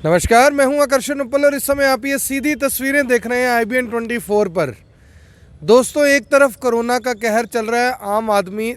नमस्कार, मैं हूं आकर्षण उपल और इस समय आप ये सीधी तस्वीरें देख रहे हैं IBN 24 पर। दोस्तों, एक तरफ कोरोना का कहर चल रहा है, आम आदमी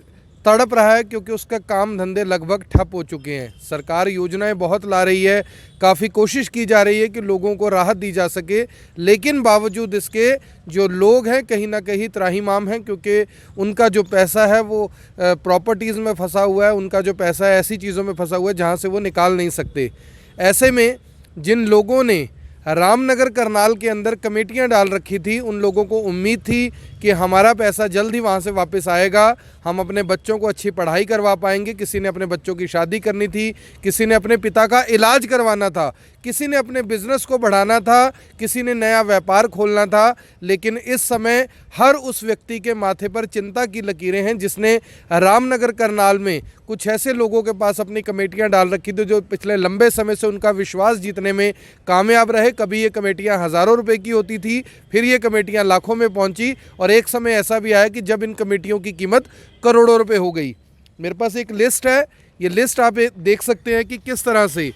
तड़प रहा है क्योंकि उसका काम धंधे लगभग ठप हो चुके हैं। सरकार योजनाएं बहुत ला रही है, काफ़ी कोशिश की जा रही है कि लोगों को राहत दी जा सके, लेकिन बावजूद इसके जो लोग हैं कहीं ना कहीं त्राहिमाम हैं क्योंकि उनका जो पैसा है वो प्रॉपर्टीज़ में फंसा हुआ है, उनका जो पैसा है ऐसी चीज़ों में फंसा हुआ है जहाँ से वो निकाल नहीं सकते। ऐसे में जिन लोगों ने रामनगर करनाल के अंदर कमेटियां डाल रखी थी, उन लोगों को उम्मीद थी कि हमारा पैसा जल्द ही वहाँ से वापस आएगा, हम अपने बच्चों को अच्छी पढ़ाई करवा पाएंगे। किसी ने अपने बच्चों की शादी करनी थी, किसी ने अपने पिता का इलाज करवाना था, किसी ने अपने बिजनेस को बढ़ाना था, किसी ने नया व्यापार खोलना था। लेकिन इस समय हर उस व्यक्ति के माथे पर चिंता की लकीरें हैं जिसने रामनगर करनाल में कुछ ऐसे लोगों के पास अपनी कमेटियां डाल रखी थी जो पिछले लंबे समय से उनका विश्वास जीतने में कामयाब रहे। कभी ये कमेटियां हज़ारों रुपए की होती थी, फिर ये कमेटियां लाखों में पहुंची और एक समय ऐसा भी आया कि जब इन कमेटियों की कीमत करोड़ों रुपए हो गई। मेरे पास एक लिस्ट है, ये लिस्ट आप देख सकते हैं कि किस तरह से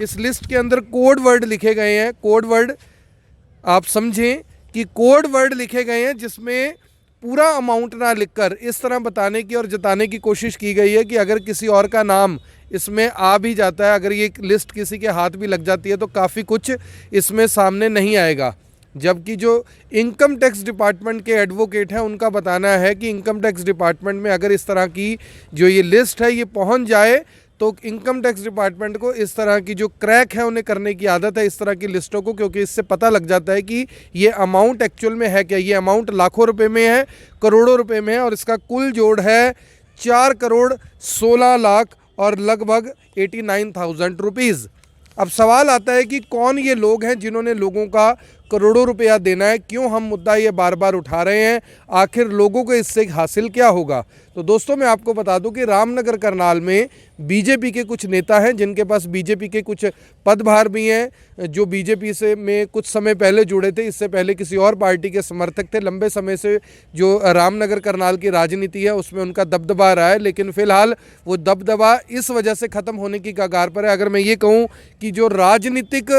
इस लिस्ट के अंदर कोड वर्ड लिखे गए हैं। कोड वर्ड आप समझें कि कोड वर्ड लिखे गए हैं जिसमें पूरा अमाउंट ना लिखकर इस तरह बताने की और जताने की कोशिश की गई है कि अगर किसी और का नाम इसमें आ भी जाता है, अगर ये लिस्ट किसी के हाथ भी लग जाती है तो काफ़ी कुछ इसमें सामने नहीं आएगा। जबकि जो इनकम टैक्स डिपार्टमेंट के एडवोकेट हैं उनका बताना है कि इनकम टैक्स डिपार्टमेंट में अगर इस तरह की जो ये लिस्ट है ये पहुंच जाए तो इनकम टैक्स डिपार्टमेंट को इस तरह की जो क्रैक है उन्हें करने की आदत है इस तरह की लिस्टों को, क्योंकि इससे पता लग जाता है कि ये अमाउंट एक्चुअल में है क्या। ये अमाउंट लाखों रुपए में है, करोड़ों रुपए में है और इसका कुल जोड़ है 4,16,00,000 और लगभग 89,000 रुपीज़। अब सवाल आता है कि कौन ये लोग हैं जिन्होंने लोगों का करोड़ों रुपया देना है, क्यों हम मुद्दा ये बार बार उठा रहे हैं, आखिर लोगों को इससे हासिल क्या होगा। तो दोस्तों, मैं आपको बता दूं कि रामनगर करनाल में बीजेपी के कुछ नेता हैं जिनके पास बीजेपी के कुछ पदभार भी हैं, जो बीजेपी से में कुछ समय पहले जुड़े थे, इससे पहले किसी और पार्टी के समर्थक थे। लंबे समय से जो रामनगर करनाल की राजनीति है उसमें उनका दबदबा रहा है, लेकिन फिलहाल वो दबदबा इस वजह से ख़त्म होने की कगार पर है। अगर मैं ये कहूँ कि जो राजनीतिक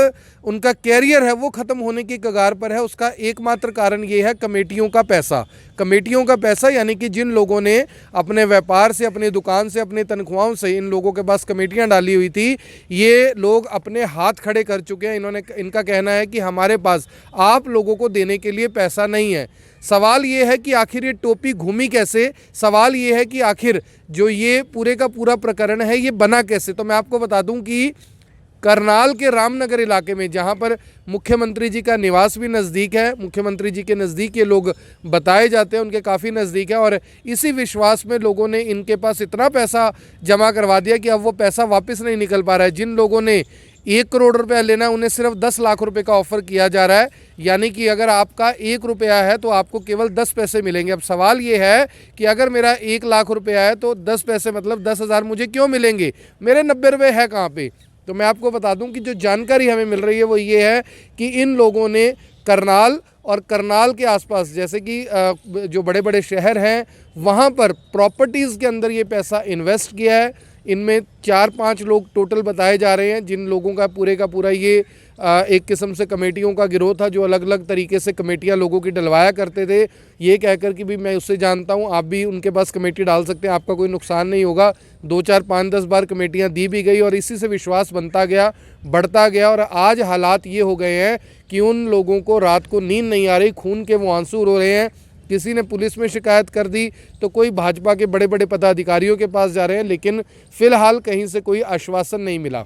उनका कैरियर है वो ख़त्म होने की कगार पर है, उसका एकमात्र कारण ये है कमेटियों का पैसा। कमेटियों का पैसा यानी कि जिन लोगों ने अपने व्यापार से, अपनी दुकान से, अपनी तनख्वाहों से इन लोगों के पास कमेटियां डाली हुई थी, ये लोग अपने हाथ खड़े कर चुके हैं। इनका कहना है कि हमारे पास आप लोगों को देने के लिए पैसा नहीं है। सवाल ये है कि आखिर ये टोपी घूमी कैसे, सवाल ये है कि आखिर जो ये पूरे का पूरा प्रकरण है ये बना कैसे। तो मैं आपको बता दूं कि करनाल के रामनगर इलाके में जहां पर मुख्यमंत्री जी का निवास भी नज़दीक है, मुख्यमंत्री जी के नज़दीक ये लोग बताए जाते हैं, उनके काफ़ी नज़दीक है और इसी विश्वास में लोगों ने इनके पास इतना पैसा जमा करवा दिया कि अब वो पैसा वापस नहीं निकल पा रहा है। जिन लोगों ने 1 करोड़ रुपया लेना है उन्हें सिर्फ 10 लाख रुपए का ऑफ़र किया जा रहा है, यानी कि अगर आपका 1 रुपया है तो आपको केवल 10 पैसे मिलेंगे। अब सवाल ये है कि अगर मेरा 1 लाख रुपया है तो 10 पैसे मतलब 10,000 मुझे क्यों मिलेंगे, मेरे 90 रुपये है कहाँ पे। तो मैं आपको बता दूं कि जो जानकारी हमें मिल रही है वो ये है कि इन लोगों ने करनाल और करनाल के आसपास जैसे कि जो बड़े बड़े शहर हैं वहाँ पर प्रॉपर्टीज़ के अंदर ये पैसा इन्वेस्ट किया है। इनमें 4-5 लोग टोटल बताए जा रहे हैं जिन लोगों का पूरा ये एक किस्म से कमेटियों का गिरोह था जो अलग अलग तरीके से कमेटियां लोगों की डलवाया करते थे, ये कहकर कि भी मैं उससे जानता हूं, आप भी उनके पास कमेटी डाल सकते हैं, आपका कोई नुकसान नहीं होगा। 2, 4, 5, 10 बार कमेटियां दी भी गई और इसी से विश्वास बनता गया, बढ़ता गया और आज हालात ये हो गए हैं कि उन लोगों को रात को नींद नहीं आ रही, खून के वो आंसू रो रहे हैं। किसी ने पुलिस में शिकायत कर दी तो कोई भाजपा के बड़े बड़े पदाधिकारियों के पास जा रहे हैं, लेकिन फ़िलहाल कहीं से कोई आश्वासन नहीं मिला।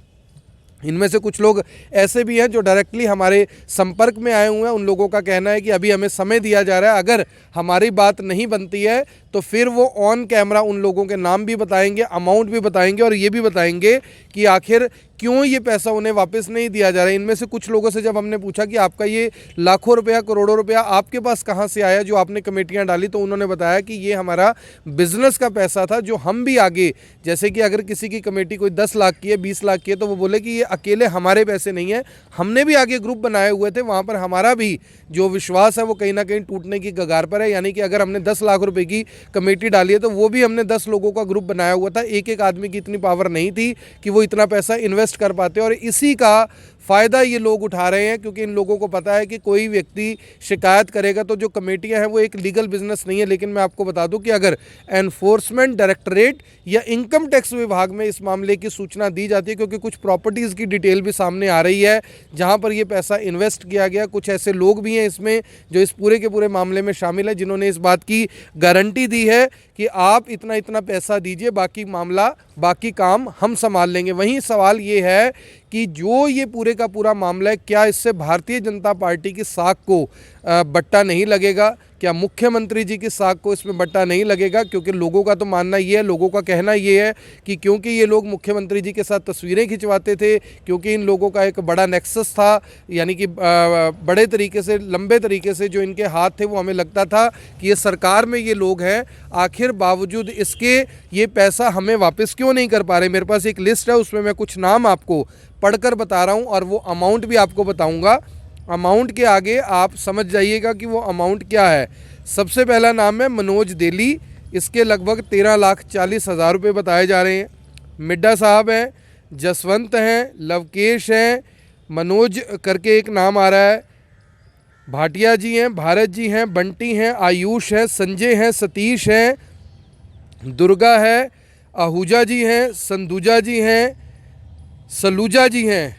इनमें से कुछ लोग ऐसे भी हैं जो डायरेक्टली हमारे संपर्क में आए हुए हैं। उन लोगों का कहना है कि अभी हमें समय दिया जा रहा है, अगर हमारी बात नहीं बनती है तो फिर वो ऑन कैमरा उन लोगों के नाम भी बताएंगे, अमाउंट भी बताएंगे और ये भी बताएंगे कि आखिर क्यों ये पैसा उन्हें वापस नहीं दिया जा रहा है। इनमें से कुछ लोगों से जब हमने पूछा कि आपका ये लाखों रुपया, करोड़ों रुपया आपके पास कहाँ से आया जो आपने कमेटियाँ डाली, तो उन्होंने बताया कि ये हमारा बिजनेस का पैसा था जो हम भी आगे, जैसे कि अगर किसी की कमेटी कोई 10 लाख की है, 20 लाख की है, तो वो बोले कि ये अकेले हमारे पैसे नहीं है, हमने भी आगे ग्रुप बनाए हुए थे, वहाँ पर हमारा भी जो विश्वास है वो कहीं ना कहीं टूटने की कगार पर है। यानी कि अगर हमने 10 लाख रुपए की कमेटी डाली है तो वो भी हमने 10 लोगों का ग्रुप बनाया हुआ था, एक एक आदमी की इतनी पावर नहीं थी कि वो इतना पैसा इन्वेस्ट कर पाते। और इसी का फ़ायदा ये लोग उठा रहे हैं, क्योंकि इन लोगों को पता है कि कोई व्यक्ति शिकायत करेगा तो जो कमेटियां हैं वो एक लीगल बिजनेस नहीं है। लेकिन मैं आपको बता दूं कि अगर एनफोर्समेंट डायरेक्टरेट या इनकम टैक्स विभाग में इस मामले की सूचना दी जाती है, क्योंकि कुछ प्रॉपर्टीज़ की डिटेल भी सामने आ रही है जहां पर ये पैसा इन्वेस्ट किया गया, कुछ ऐसे लोग भी हैं इसमें जो इस पूरे के पूरे मामले में शामिल हैं, जिन्होंने इस बात की गारंटी दी है कि आप इतना इतना पैसा दीजिए, बाकी काम हम संभाल लेंगे। वहीं सवाल ये है कि जो ये पूरे का पूरा मामला है, क्या इससे भारतीय जनता पार्टी की साख को बट्टा नहीं लगेगा? क्या मुख्यमंत्री जी की साख को इसमें बट्टा नहीं लगेगा? क्योंकि लोगों का तो मानना ये है, लोगों का कहना ये है कि क्योंकि ये लोग मुख्यमंत्री जी के साथ तस्वीरें खिंचवाते थे, क्योंकि इन लोगों का एक बड़ा नेक्सस था, यानी कि बड़े तरीके से, लंबे तरीके से जो इनके हाथ थे, वो हमें लगता था कि ये सरकार में ये लोग हैं, आखिर बावजूद इसके ये पैसा हमें वापस क्यों नहीं कर पा रहे। मेरे पास एक लिस्ट है, उसमें मैं कुछ नाम आपको पढ़कर बता रहा हूँ और वो अमाउंट भी आपको बताऊँगा। अमाउंट के आगे आप समझ जाइएगा कि वो अमाउंट क्या है। सबसे पहला नाम है मनोज देली, इसके लगभग 13,40,000 रुपये बताए जा रहे हैं। मिड्डा साहब हैं, जसवंत हैं, लवकेश हैं, मनोज करके एक नाम आ रहा है, भाटिया जी हैं, भारत जी हैं, बंटी हैं, आयुष हैं, संजय हैं, सतीश हैं, दुर्गा है, आहूजा जी हैं, संदूजा जी हैं, सलूजा जी हैं,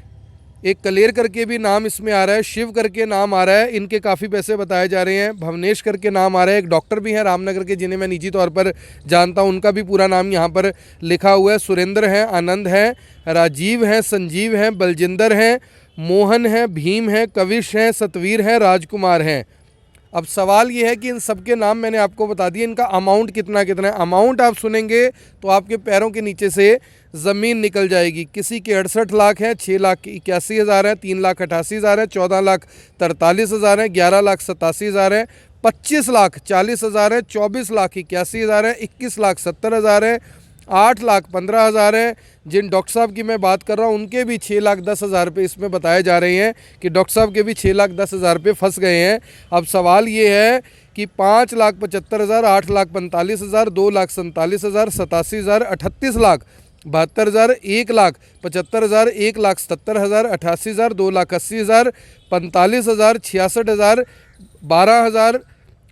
एक कलेर करके भी नाम इसमें आ रहा है, शिव करके नाम आ रहा है, इनके काफ़ी पैसे बताए जा रहे हैं, भवनेश करके नाम आ रहा है, एक डॉक्टर भी हैं रामनगर के जिन्हें मैं निजी तौर पर जानता हूं, उनका भी पूरा नाम यहाँ पर लिखा हुआ है, सुरेंद्र हैं, आनंद हैं, राजीव हैं, संजीव हैं, बलजिंदर हैं, मोहन हैं, भीम हैं, कविश हैं, सतवीर हैं, राजकुमार हैं। अब सवाल ये है कि इन सबके नाम मैंने आपको बता दिए, इनका अमाउंट कितना कितना है। अमाउंट आप सुनेंगे तो आपके पैरों के नीचे से ज़मीन निकल जाएगी। किसी के 68 लाख है, 6,81,000 है, 3,88,000 है, 14,43,000 है, 11,87,000 है, 25,40,000 है, 24,81,000 है, 21,70,000 है, 8,15,000 है। जिन डॉक्टर साहब की मैं बात कर रहा हूँ उनके भी 6,10,000 रुपये इसमें बताए जा रहे हैं कि डॉक्टर साहब के भी 6,10,000 रुपये फंस गए हैं। अब सवाल ये है कि 5,75,000, 8,45,000, 2,47,000, 87,000, 38,72,000, 1,75,000, 1,77,000, 88,000, 2,80,000, 45,000, 66,000, 12,000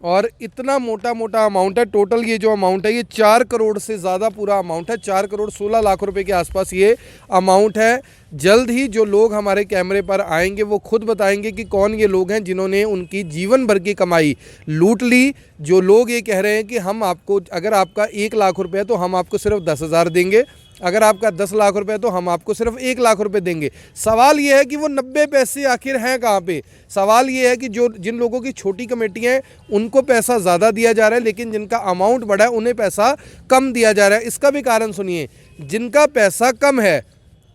और इतना मोटा मोटा अमाउंट है। टोटल ये जो अमाउंट है ये 4 करोड़ से ज़्यादा पूरा अमाउंट है। 4 करोड़ 16 लाख रुपए के आसपास ये अमाउंट है। जल्द ही जो लोग हमारे कैमरे पर आएंगे वो खुद बताएंगे कि कौन ये लोग हैं जिन्होंने उनकी जीवन भर की कमाई लूट ली। जो लोग ये कह रहे हैं कि हम आपको, अगर आपका 1 लाख रुपये है तो हम आपको सिर्फ 10,000 देंगे, अगर आपका 10 लाख रुपए है तो हम आपको सिर्फ 1 लाख रुपए देंगे। सवाल ये है कि वो 90 पैसे आखिर हैं कहाँ पे। सवाल ये है कि जो जिन लोगों की छोटी कमेटियाँ हैं उनको पैसा ज़्यादा दिया जा रहा है, लेकिन जिनका अमाउंट बड़ा है उन्हें पैसा कम दिया जा रहा है। इसका भी कारण सुनिए, जिनका पैसा कम है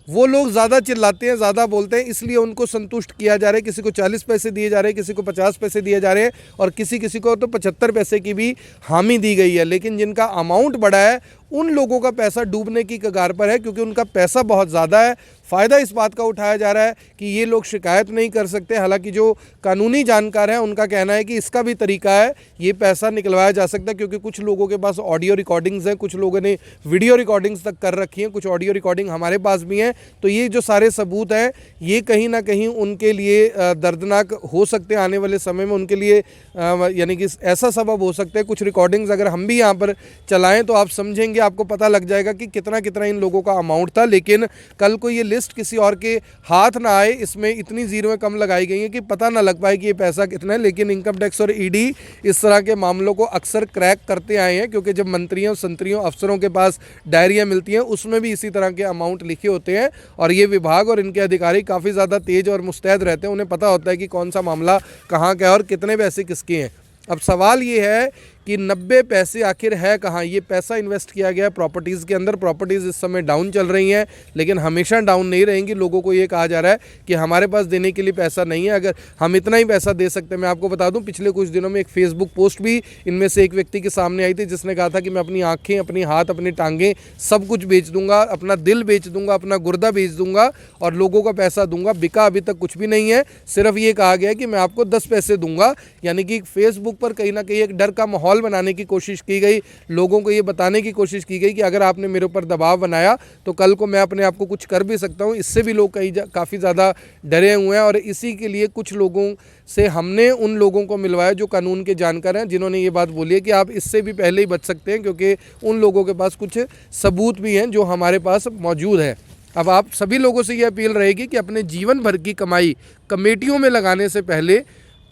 वो लोग ज़्यादा चिल्लाते हैं, ज़्यादा बोलते हैं, इसलिए उनको संतुष्ट किया जा रहा है। किसी को 40 पैसे दिए जा रहे हैं, किसी को 50 पैसे दिए जा रहे हैं और किसी को तो 75 पैसे की भी हामी दी गई है। लेकिन जिनका अमाउंट बड़ा है उन लोगों का पैसा डूबने की कगार पर है, क्योंकि उनका पैसा बहुत ज़्यादा है। फ़ायदा इस बात का उठाया जा रहा है कि ये लोग शिकायत नहीं कर सकते। हालांकि जो कानूनी जानकार हैं उनका कहना है कि इसका भी तरीका है, ये पैसा निकलवाया जा सकता है, क्योंकि कुछ लोगों के पास ऑडियो रिकॉर्डिंग्स हैं, कुछ लोगों ने वीडियो रिकॉर्डिंग्स तक कर रखी हैं, कुछ ऑडियो रिकॉर्डिंग हमारे पास भी हैं। तो ये जो सारे सबूत हैं ये कहीं ना कहीं उनके लिए दर्दनाक हो सकते हैं आने वाले समय में, उनके लिए यानी कि ऐसा सबब हो सकता है। कुछ रिकॉर्डिंग्स अगर हम भी यहाँ पर चलाएँ तो आप समझेंगे, आपको पता लग जाएगा कि कितना कितना इन लोगों का अमाउंट था। लेकिन कल को ये लिस्ट किसी और के हाथ ना आए, इसमें इतनी जीरों कम लगाई गई हैं कि पता ना लग पाए कि ये पैसा कितना है। लेकिन इनकम टैक्स और ईडी इस तरह के मामलों को अक्सर क्रैक करते आए हैं, क्योंकि जब मंत्रियों संतरियों अफसरों के पास डायरियाँ मिलती हैं उसमें भी इसी तरह के अमाउंट लिखे होते हैं। और ये विभाग और इनके अधिकारी काफ़ी ज़्यादा तेज और मुस्तैद रहते हैं, उन्हें पता होता है कि कौन सा मामला कहाँ का है और कितने पैसे किसके हैं। अब सवाल ये है कि 90 पैसे आखिर है कहाँ। ये पैसा इन्वेस्ट किया गया है प्रॉपर्टीज़ के अंदर। प्रॉपर्टीज़ इस समय डाउन चल रही हैं, लेकिन हमेशा डाउन नहीं रहेंगी। लोगों को ये कहा जा रहा है कि हमारे पास देने के लिए पैसा नहीं है, अगर हम इतना ही पैसा दे सकते हैं। मैं आपको बता दूं, पिछले कुछ दिनों में एक फेसबुक पोस्ट भी इनमें से एक व्यक्ति के सामने आई थी, जिसने कहा था कि मैं अपनी आँखें, अपनी हाथ, अपनी टांगें सब कुछ बेच दूंगा, अपना दिल बेच दूंगा, अपना गुर्दा बेच दूंगा और लोगों का पैसा दूंगा। बिका अभी तक कुछ भी नहीं है, सिर्फ ये कहा गया है कि मैं आपको 10 पैसे दूंगा। यानी कि फेसबुक पर कहीं ना कहीं एक डर का माहौल माहौल बनाने की कोशिश की गई, लोगों को ये बताने की कोशिश की गई कि अगर आपने मेरे ऊपर दबाव बनाया तो कल को मैं अपने आप को कुछ कर भी सकता हूँ। इससे भी लोग काफ़ी ज़्यादा डरे हुए हैं और इसी के लिए कुछ लोगों से हमने उन लोगों को मिलवाया जो कानून के जानकार हैं, जिन्होंने ये बात बोली है कि आप इससे भी पहले ही बच सकते हैं, क्योंकि उन लोगों के पास कुछ सबूत भी हैं जो हमारे पास मौजूद है। अब आप सभी लोगों से ये अपील रहेगी कि अपने जीवन भर की कमाई कमेटियों में लगाने से पहले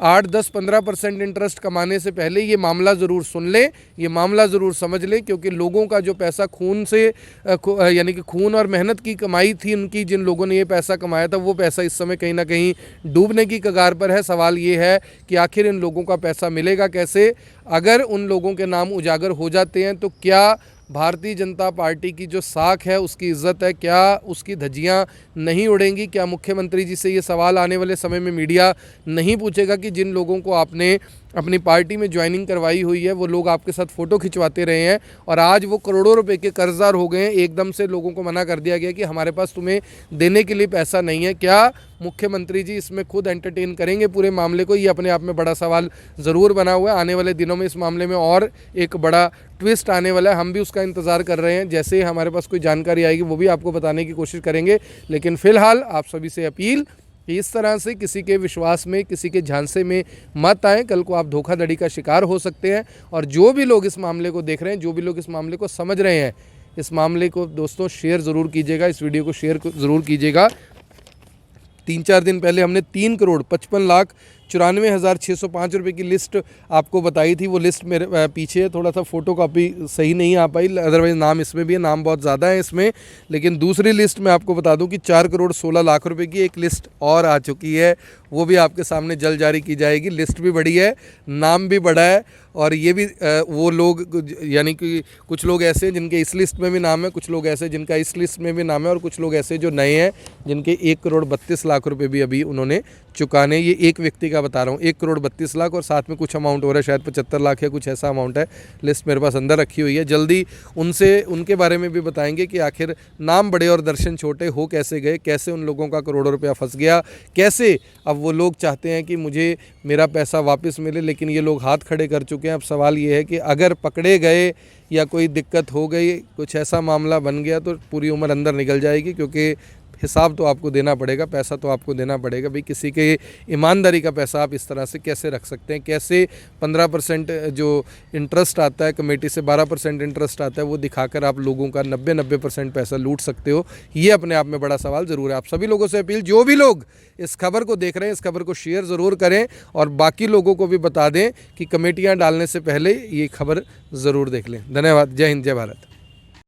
8, 10, 15% इंटरेस्ट कमाने से पहले ये मामला ज़रूर सुन लें, ये मामला ज़रूर समझ लें, क्योंकि लोगों का जो पैसा खून से यानी कि खून और मेहनत की कमाई थी उनकी, जिन लोगों ने ये पैसा कमाया था, वो पैसा इस समय कहीं ना कहीं डूबने की कगार पर है। सवाल ये है कि आखिर इन लोगों का पैसा मिलेगा कैसे? अगर उन लोगों के नाम उजागर हो जाते हैं तो क्या भारतीय जनता पार्टी की जो साख है उसकी इज्जत है, क्या उसकी धज्जियां नहीं उड़ेंगी? क्या मुख्यमंत्री जी से ये सवाल आने वाले समय में मीडिया नहीं पूछेगा कि जिन लोगों को आपने अपनी पार्टी में ज्वाइनिंग करवाई हुई है वो लोग आपके साथ फ़ोटो खिंचवाते रहे हैं और आज वो करोड़ों रुपए के कर्जदार हो गए हैं, एकदम से लोगों को मना कर दिया गया कि हमारे पास तुम्हें देने के लिए पैसा नहीं है? क्या मुख्यमंत्री जी इसमें खुद एंटरटेन करेंगे पूरे मामले को? ये अपने आप में बड़ा सवाल ज़रूर बना हुआ है। आने वाले दिनों में इस मामले में और एक बड़ा ट्विस्ट आने वाला है, हम भी उसका इंतज़ार कर रहे हैं। जैसे ही हमारे पास कोई जानकारी आएगी वो भी आपको बताने की कोशिश करेंगे, लेकिन फ़िलहाल आप सभी से अपील कि इस तरह से किसी के विश्वास में, किसी के झांसे में मत आएँ। कल को आप धोखाधड़ी का शिकार हो सकते हैं। और जो भी लोग इस मामले को देख रहे हैं, जो भी लोग इस मामले को समझ रहे हैं, इस मामले को दोस्तों शेयर ज़रूर कीजिएगा, इस वीडियो को शेयर ज़रूर कीजिएगा। 3-4 दिन पहले हमने 3,55,94,605 रुपये की लिस्ट आपको बताई थी। वो लिस्ट मेरे पीछे है, थोड़ा सा फ़ोटो कॉपी सही नहीं आ पाई, अदरवाइज़ नाम इसमें भी है, नाम बहुत ज़्यादा है इसमें। लेकिन दूसरी लिस्ट में आपको बता दूं कि 4,16,00,000 रुपये की एक लिस्ट और आ चुकी है, वो भी आपके सामने जल्द जारी की जाएगी। लिस्ट भी बड़ी है, नाम भी बड़ा है, और ये भी वो लोग, यानी कि कुछ लोग ऐसे हैं जिनके इस लिस्ट में भी नाम है, कुछ लोग ऐसे जिनका इस लिस्ट में भी नाम है, और कुछ लोग ऐसे जो नए हैं जिनके 1,32,00,000 रुपये भी अभी उन्होंने चुकाने। ये एक व्यक्ति का बता रहा हूँ, 1,32,00,000 और साथ में कुछ अमाउंट हो रहा है, शायद 75 लाख या कुछ ऐसा अमाउंट है। लिस्ट मेरे पास अंदर रखी हुई है, जल्दी उनसे उनके बारे में भी बताएंगे कि आखिर नाम बड़े और दर्शन छोटे हो कैसे गए, कैसे उन लोगों का करोड़ों रुपया फंस गया, कैसे अब वो लोग चाहते हैं कि मुझे मेरा पैसा वापस मिले, लेकिन ये लोग हाथ खड़े कर चुके हैं। अब सवाल ये है कि अगर पकड़े गए या कोई दिक्कत हो गई, कुछ ऐसा मामला बन गया तो पूरी उम्र अंदर निकल जाएगी, क्योंकि हिसाब तो आपको देना पड़ेगा, पैसा तो आपको देना पड़ेगा। भाई किसी के ईमानदारी का पैसा आप इस तरह से कैसे रख सकते हैं? कैसे 15% जो इंटरेस्ट आता है, कमेटी से 12% इंटरेस्ट आता है, वो दिखाकर आप लोगों का 90% पैसा लूट सकते हो? ये अपने आप में बड़ा सवाल ज़रूर है। आप सभी लोगों से अपील, जो भी लोग इस खबर को देख रहे हैं, इस खबर को शेयर ज़रूर करें और बाकी लोगों को भी बता दें कि कमेटियाँ डालने से पहले ये खबर ज़रूर देख लें। धन्यवाद। जय हिंद, जय भारत।